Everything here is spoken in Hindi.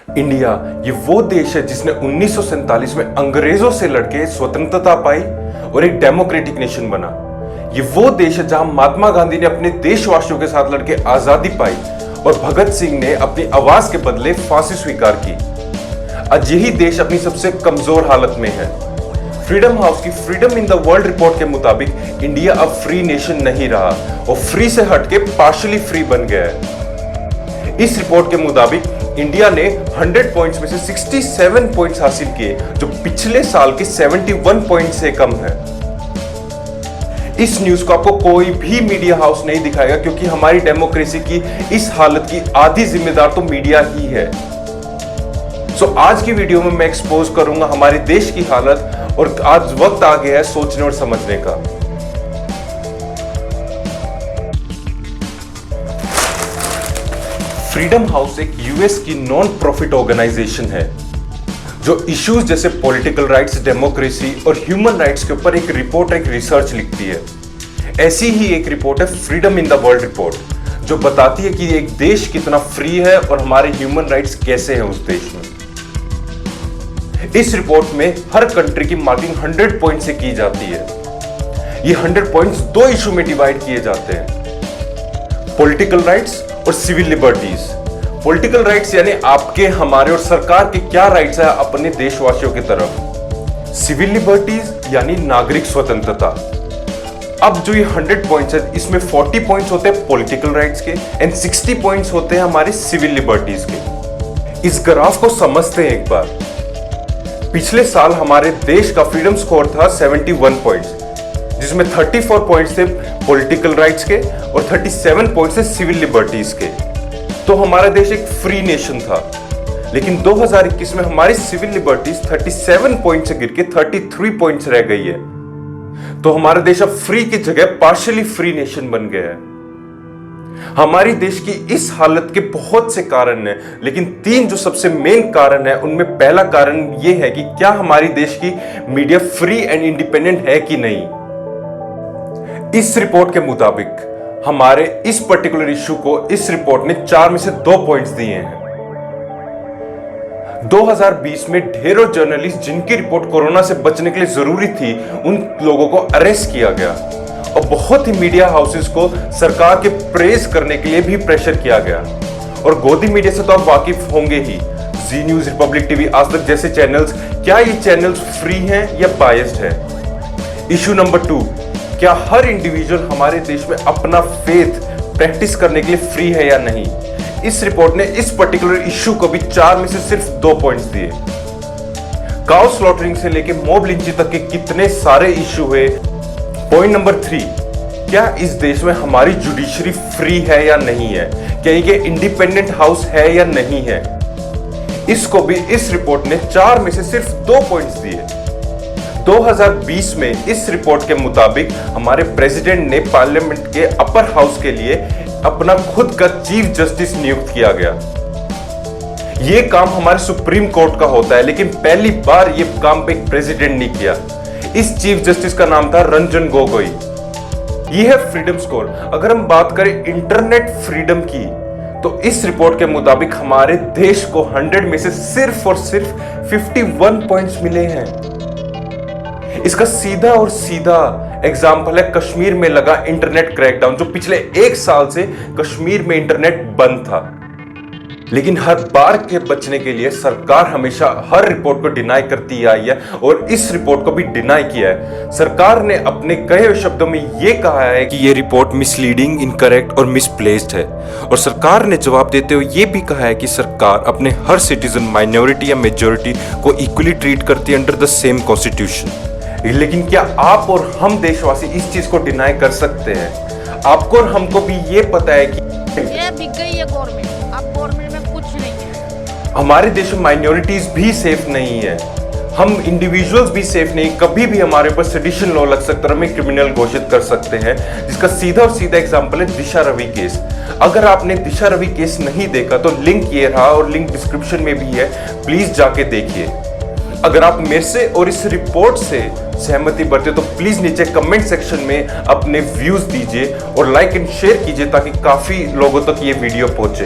इंडिया ये वो देश है जिसने 1947 में अंग्रेजों से लड़के स्वतंत्रता पाई और एक डेमोक्रेटिक नेशन बना। ये वो देश है जहां महात्मा गांधी ने अपने देशवासियों के साथ लड़के आजादी पाई और भगत सिंह ने अपनी आवाज के बदले फांसी स्वीकार की। आज यही देश अपनी सबसे कमजोर हालत में है। फ्रीडम हाउस की freedom in the world report के मुताबिक इंडिया अब फ्री नेशन नहीं रहा और फ्री से हटके पार्शियली फ्री बन गया है। इस रिपोर्ट के मुताबिक इंडिया ने 100 पॉइंट्स में से 67 पॉइंट्स हासिल किए, जो पिछले साल के 71 पॉइंट से कम है। इस न्यूज को आपको कोई भी मीडिया हाउस नहीं दिखाएगा, क्योंकि हमारी डेमोक्रेसी की इस हालत की आधी जिम्मेदार तो मीडिया ही है। आज की वीडियो में मैं एक्सपोज करूंगा हमारे देश की हालत, और आज वक्त आ गया है सोचने और समझने का। फ्रीडम हाउस एक यूएस की नॉन प्रॉफिट ऑर्गेनाइजेशन है जो इश्यूज जैसे पॉलिटिकल राइट्स, डेमोक्रेसी और ह्यूमन राइट्स के ऊपर एक रिपोर्ट, एक रिसर्च लिखती है। ऐसी ही एक रिपोर्ट है freedom in the world report, जो बताती है कि एक देश कितना फ्री है और हमारे ह्यूमन राइट्स कैसे हैं उस देश में। इस रिपोर्ट में हर कंट्री की मार्किंग 100 पॉइंट से की जाती है। ये 100 पॉइंट्स दो इशू में डिवाइड किए जाते हैं, पॉलिटिकल राइट्स और सिविल लिबर्टीज। पॉलिटिकल राइट्स यानी आपके, हमारे और सरकार के क्या राइट्स है अपने देशवासियों की तरफ। सिविल लिबर्टीज यानी नागरिक स्वतंत्रता। अब जो ये 100 पॉइंट्स है, इसमें 40 पॉइंट्स होते हैं पॉलिटिकल राइट्स के एंड 60 पॉइंट्स होते हैं हमारे सिविल लिबर्टीज के। इस ग्राफ को समझते हैं एक बार। पिछले साल हमारे देश का फ्रीडम स्कोर था 71 पॉइंट्स, जिसमें 34 पॉइंट्स थे पॉलिटिकल राइट्स के और 37 पॉइंट्स थे सिविल लिबर्टीज के। तो हमारा देश एक फ्री नेशन था। लेकिन 2021 में हमारी सिविल लिबर्टीज 37 पॉइंट से गिर के 33 पॉइंट्स रह गई है। तो हमारा देश अब फ्री की जगह पार्शियली फ्री नेशन बन गया है। हमारी देश की इस हालत के बहुत से कारण हैं, लेकिन 3 जो सबसे मेन कारण है, उनमें पहला कारण यह है कि क्या हमारी देश की मीडिया फ्री एंड इंडिपेंडेंट है कि नहीं। इस रिपोर्ट के मुताबिक हमारे इस पर्टिकुलर इश्यू को इस रिपोर्ट ने 4 में से 2 पॉइंट्स दिए हैं। 2020 में ढेरों जर्नलिस्ट जिनकी रिपोर्ट कोरोना से बचने के लिए जरूरी थी, उन लोगों को अरेस्ट किया गया और बहुत ही मीडिया हाउसेस को सरकार के प्रेज करने के लिए भी प्रेशर किया गया। और गोदी मीडिया से तो आप वाकिफ होंगे ही, जी न्यूज, रिपब्लिक टीवी, आज तक जैसे चैनल्स, क्या ये चैनल्स फ्री हैं या बायस्ड है। इशू नंबर 2, क्या हर इंडिविजुअल हमारे देश में अपना फेथ प्रैक्टिस करने के लिए फ्री है या नहीं। इस रिपोर्ट ने इस पर्टिकुलर इशू को भी 4 में से सिर्फ 2 पॉइंट्स दिए। काउ स्लॉटरिंग से लेके मॉब लिंचिंग तक के कितने सारे इशू हुए। पॉइंट नंबर 3, क्या इस देश में हमारी जुडिशरी फ्री है या नहीं है, क्या ये इंडिपेंडेंट हाउस है या नहीं है। इसको भी इस रिपोर्ट ने 4 में से सिर्फ 2 पॉइंट्स दिए। 2020 में इस रिपोर्ट के मुताबिक हमारे प्रेसिडेंट ने पार्लियामेंट के अपर हाउस के लिए अपना खुद का चीफ जस्टिस नियुक्त किया गया। यह काम हमारे सुप्रीम कोर्ट का होता है, लेकिन पहली बार यह काम एक प्रेसिडेंट ने किया। इस चीफ जस्टिस का नाम था रंजन गोगोई। यह है फ्रीडम स्कोर। अगर हम बात करें इंटरनेट फ्रीडम की, तो इस रिपोर्ट के मुताबिक हमारे देश को 100 में से सिर्फ और सिर्फ 51 पॉइंट्स मिले हैं। इसका सीधा और सीधा एग्जाम्पल है कश्मीर में लगा इंटरनेट क्रैकडाउन, जो पिछले 1 साल से कश्मीर में इंटरनेट बंद था। लेकिन हर बार के बचने के लिए सरकार हमेशा हर रिपोर्ट को डिनाई करती आई है, और इस रिपोर्ट को भी डिनाई किया है। सरकार ने अपने कहे हुए शब्दों में यह कहा है कि यह रिपोर्ट मिसलीडिंग, इनकरेक्ट और मिसप्लेस्ड है। और सरकार ने जवाब देते हुए यह भी कहा है कि सरकार अपने हर सिटीजन, माइनॉरिटी या मेजॉरिटी को इक्वली ट्रीट करती है अंडर द सेम कॉन्स्टिट्यूशन। लेकिन क्या आप और हम देशवासी इस चीज को डिनाई कर सकते हैं? आपको और हमको भी ये पता है कि ये बिक गई है गवर्नमेंट, अब गवर्नमेंट में कुछ नहीं है। हमारे देश में माइनॉरिटीज भी सेफ नहीं है, हम इंडिविजुअल्स भी सेफ नहीं। कभी भी हमारे ऊपर सेडिशन लॉ लग सकता है, हमें क्रिमिनल घोषित कर सकते हैं, जिसका सीधा और सीधा एग्जांपल है दिशा रवि केस। अगर आपने दिशा रवि केस नहीं देखा तो लिंक ये रहा और लिंक डिस्क्रिप्शन में भी है, प्लीज जाके देखिए। अगर आप मेरे से और इस रिपोर्ट से सहमति बरते तो प्लीज नीचे कमेंट सेक्शन में अपने व्यूज दीजिए और लाइक एंड शेयर कीजिए, ताकि काफी लोगों तक ये वीडियो पहुंचे।